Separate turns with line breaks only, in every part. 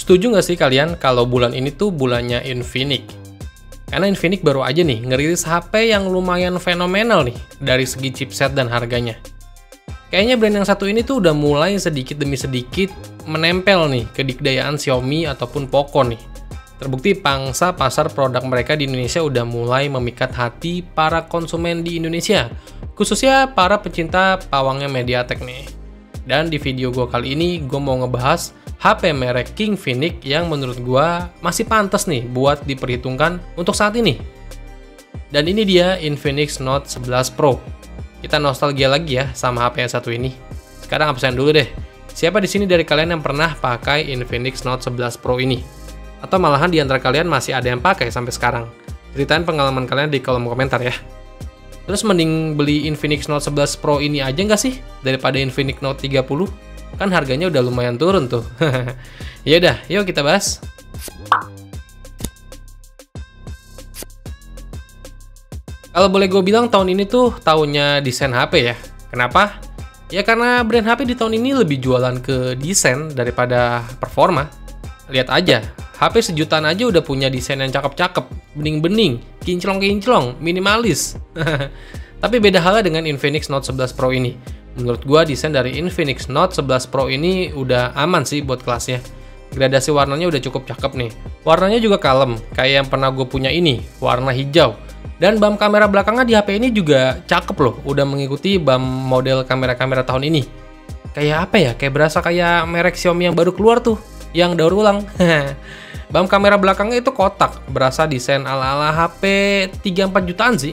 Setuju nggak sih kalian kalau bulan ini tuh bulannya Infinix? Karena Infinix baru aja nih ngerilis HP yang lumayan fenomenal nih dari segi chipset dan harganya. Kayaknya brand yang satu ini tuh udah mulai sedikit demi sedikit menempel nih ke dikdayaan Xiaomi ataupun Poco nih. Terbukti pangsa pasar produk mereka di Indonesia udah mulai memikat hati para konsumen di Indonesia, khususnya para pecinta pawangnya MediaTek nih. Dan di video gue kali ini, gue mau ngebahas HP merek Kingfinish yang menurut gue masih pantas nih buat diperhitungkan untuk saat ini. Dan ini dia Infinix Note 11 Pro. Kita nostalgia lagi ya sama HP yang satu ini. Sekarang absen dulu deh. Siapa di sini dari kalian yang pernah pakai Infinix Note 11 Pro ini? Atau malahan di antara kalian masih ada yang pakai sampai sekarang? Ceritain pengalaman kalian di kolom komentar ya. Terus mending beli Infinix Note 11 Pro ini aja nggak sih? Daripada Infinix Note 30? Kan harganya udah lumayan turun tuh. Yaudah, yuk kita bahas. Kalau boleh gue bilang tahun ini tuh tahunnya desain HP ya. Kenapa? Ya karena brand HP di tahun ini lebih jualan ke desain daripada performa. Lihat aja, HP sejutaan aja udah punya desain yang cakep-cakep, bening-bening, kinclong-kinclong, minimalis. Tapi beda halnya dengan Infinix Note 11 Pro ini. Menurut gua desain dari Infinix Note 11 Pro ini udah aman sih buat kelasnya. Gradasi warnanya udah cukup cakep nih. Warnanya juga kalem, kayak yang pernah gue punya ini, warna hijau. Dan BAM kamera belakangnya di HP ini juga cakep loh, udah mengikuti BAM model kamera-kamera tahun ini. Kayak apa ya, kayak berasa kayak merek Xiaomi yang baru keluar tuh, yang daur ulang. BAM kamera belakangnya itu kotak, berasa desain ala-ala HP 3-4 jutaan sih.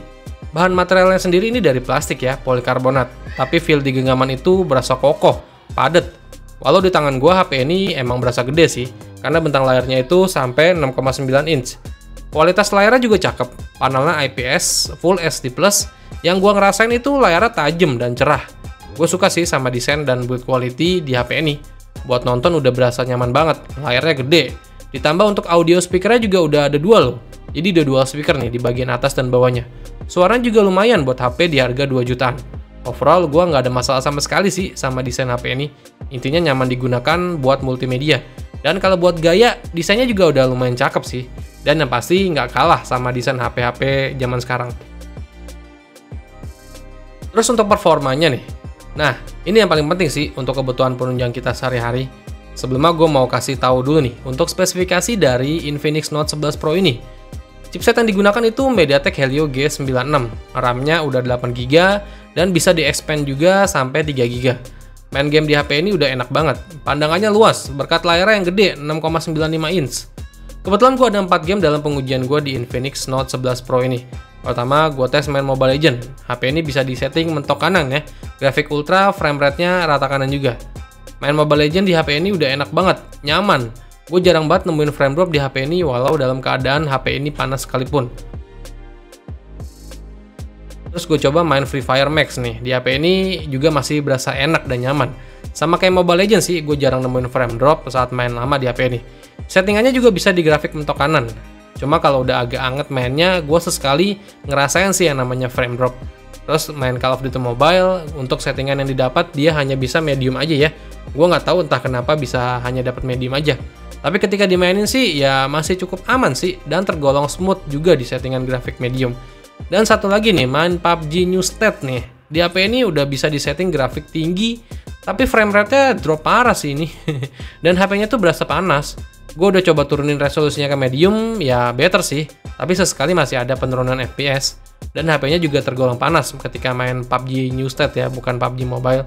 Bahan materialnya sendiri ini dari plastik ya, polikarbonat. Tapi feel di genggaman itu berasa kokoh, padat. Walau di tangan gua HP ini emang berasa gede sih, karena bentang layarnya itu sampai 6,9 inch. Kualitas layarnya juga cakep, panelnya IPS Full HD+, yang gua ngerasain itu layarnya tajam dan cerah. Gue suka sih sama desain dan build quality di HP ini. Buat nonton udah berasa nyaman banget, layarnya gede. Ditambah untuk audio speakernya juga udah ada dua loh. Jadi ada dual speaker nih di bagian atas dan bawahnya. Suaranya juga lumayan buat HP di harga 2 jutaan. Overall, gue nggak ada masalah sama sekali sih sama desain HP ini. Intinya nyaman digunakan buat multimedia. Dan kalau buat gaya, desainnya juga udah lumayan cakep sih. Dan yang pasti nggak kalah sama desain HP-HP zaman sekarang. Terus untuk performanya nih. Nah, ini yang paling penting sih untuk kebutuhan penunjang kita sehari-hari. Sebelumnya gue mau kasih tahu dulu nih, untuk spesifikasi dari Infinix Note 11 Pro ini. Chipset yang digunakan itu MediaTek Helio G96, RAM-nya udah 8GB dan bisa di-expand juga sampai 3GB. Main game di HP ini udah enak banget, pandangannya luas, berkat layarnya yang gede 6,95 inch. Kebetulan gue ada 4 game dalam pengujian gue di Infinix Note 11 Pro ini. Pertama, gue tes main Mobile Legends. HP ini bisa disetting mentok kanan ya, grafik ultra, frame rate-nya rata kanan juga. Main Mobile Legends di HP ini udah enak banget, nyaman. Gue jarang banget nemuin frame drop di HP ini walau dalam keadaan HP ini panas sekalipun. Terus gue coba main Free Fire Max nih. Di HP ini juga masih berasa enak dan nyaman. Sama kayak Mobile Legends sih, gue jarang nemuin frame drop saat main lama di HP ini. Settingannya juga bisa di grafik mentok kanan. Cuma kalau udah agak anget mainnya, gue sesekali ngerasain sih yang namanya frame drop. Terus main Call of Duty Mobile, untuk settingan yang didapat dia hanya bisa medium aja ya. Gue nggak tahu entah kenapa bisa hanya dapat medium aja. Tapi ketika dimainin sih ya masih cukup aman sih dan tergolong smooth juga di settingan grafik medium. Dan satu lagi nih, main PUBG New State nih. Di HP ini udah bisa disetting grafik tinggi, tapi frame rate-nya drop parah sih ini. Dan HP-nya tuh berasa panas. Gue udah coba turunin resolusinya ke medium, ya better sih. Tapi sesekali masih ada penurunan FPS. Dan HP-nya juga tergolong panas ketika main PUBG New State ya, bukan PUBG Mobile.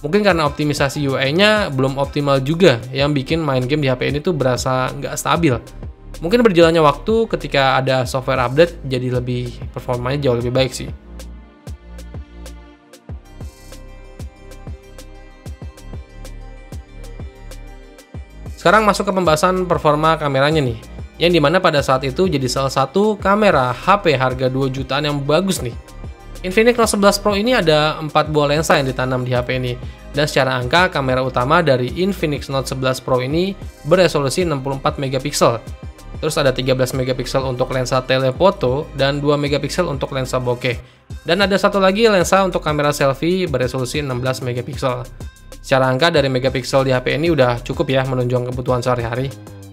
Mungkin karena optimisasi UI-nya belum optimal juga, yang bikin main game di HP ini tuh berasa nggak stabil. Mungkin berjalannya waktu ketika ada software update, jadi performanya jauh lebih baik sih. Sekarang masuk ke pembahasan performa kameranya nih, yang dimana pada saat itu jadi salah satu kamera HP harga 2 jutaan yang bagus nih. Infinix Note 11 Pro ini ada 4 buah lensa yang ditanam di HP ini. Dan secara angka, kamera utama dari Infinix Note 11 Pro ini beresolusi 64 megapiksel. Terus ada 13 megapiksel untuk lensa telefoto dan 2 megapiksel untuk lensa bokeh. Dan ada satu lagi lensa untuk kamera selfie beresolusi 16 megapiksel. Secara angka dari megapiksel di HP ini udah cukup ya menunjang kebutuhan sehari-hari.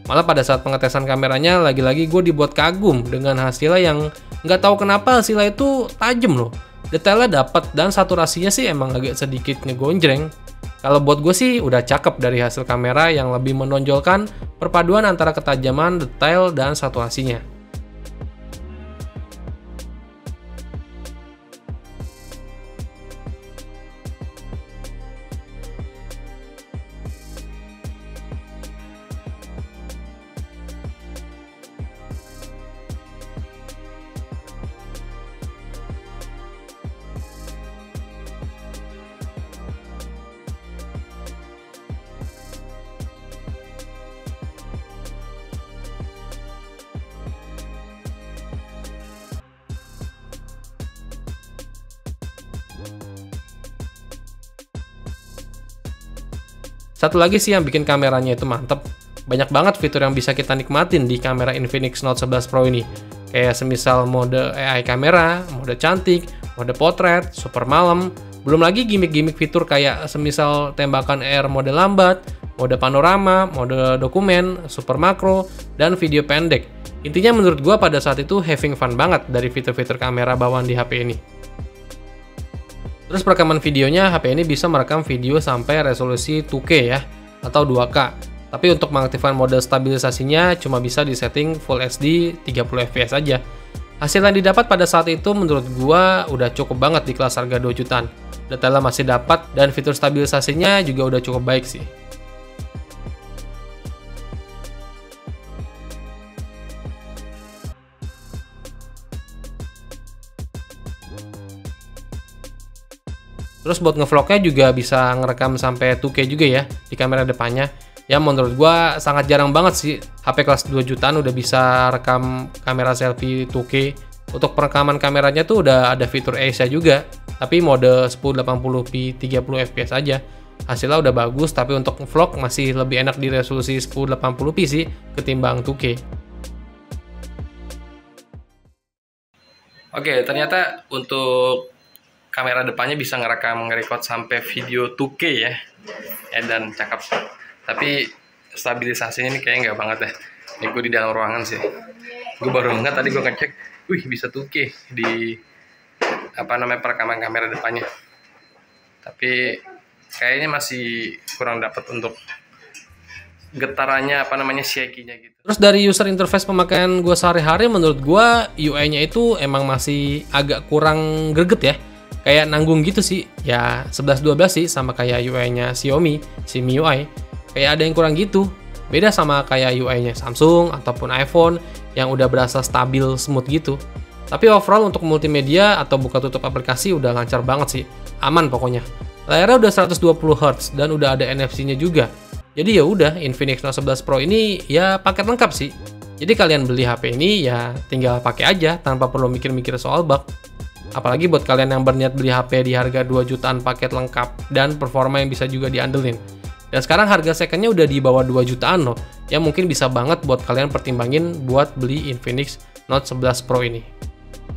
Malah pada saat pengetesan kameranya, lagi-lagi gue dibuat kagum dengan hasilnya yang nggak tahu kenapa hasilnya itu tajam loh. Detailnya dapat dan saturasinya sih emang agak sedikit ngegonjreng. Kalau buat gue sih udah cakep dari hasil kamera yang lebih menonjolkan perpaduan antara ketajaman, detail, dan saturasinya. Satu lagi sih yang bikin kameranya itu mantep, banyak banget fitur yang bisa kita nikmatin di kamera Infinix Note 11 Pro ini. Kayak semisal mode AI kamera, mode cantik, mode potret, super malam, belum lagi gimmick-gimmick fitur kayak semisal tembakan air mode lambat, mode panorama, mode dokumen, super makro, dan video pendek. Intinya menurut gua pada saat itu having fun banget dari fitur-fitur kamera bawaan di HP ini. Terus perekaman videonya, HP ini bisa merekam video sampai resolusi 2K ya, atau 2K. Tapi untuk mengaktifkan mode stabilisasinya cuma bisa di setting Full HD 30 fps aja. Hasil yang didapat pada saat itu menurut gua udah cukup banget di kelas harga 2 jutaan. Detailnya masih dapat dan fitur stabilisasinya juga udah cukup baik sih. Terus buat ngevlognya juga bisa ngerekam sampai 2K juga ya di kamera depannya. Ya menurut gua sangat jarang banget sih HP kelas 2 jutaan udah bisa rekam kamera selfie 2K. Untuk perekaman kameranya tuh udah ada fitur ASA juga, tapi mode 1080p 30 fps aja. Hasilnya udah bagus, tapi untuk vlog masih lebih enak di resolusi 1080p sih ketimbang 2K. Oke, ternyata untuk kamera depannya bisa ngerekod sampai video 2K ya, dan cakep. Tapi stabilisasinya ini kayaknya nggak banget deh. Ini gue di dalam ruangan sih. Gue baru nggak tadi gue ngecek, wih bisa 2K di perekaman kamera depannya. Tapi kayaknya masih kurang dapat untuk getarannya shaky-nya gitu. Terus dari user interface pemakaian gue sehari-hari, menurut gue UI-nya itu emang masih agak kurang greget ya. Kayak nanggung gitu sih, ya 11-12 sih sama kayak UI-nya Xiaomi, MIUI. Kayak ada yang kurang gitu. Beda sama kayak UI-nya Samsung ataupun iPhone yang udah berasa stabil, smooth gitu. Tapi overall untuk multimedia atau buka tutup aplikasi udah lancar banget sih. Aman pokoknya. Layarnya udah 120Hz dan udah ada NFC-nya juga. Jadi ya udah, Infinix Note 11 Pro ini ya paket lengkap sih. Jadi kalian beli HP ini ya tinggal pakai aja tanpa perlu mikir-mikir soal bug. Apalagi buat kalian yang berniat beli HP di harga 2 jutaan paket lengkap dan performa yang bisa juga diandelin. Dan sekarang harga secondnya udah di bawah 2 jutaan loh, yang mungkin bisa banget buat kalian pertimbangin buat beli Infinix Note 11 Pro ini.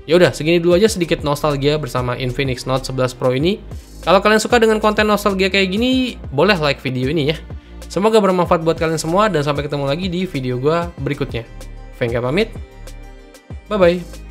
Ya udah, segini dulu aja sedikit nostalgia bersama Infinix Note 11 Pro ini. Kalau kalian suka dengan konten nostalgia kayak gini, boleh like video ini ya. Semoga bermanfaat buat kalian semua dan sampai ketemu lagi di video gua berikutnya. Venga pamit. Bye bye.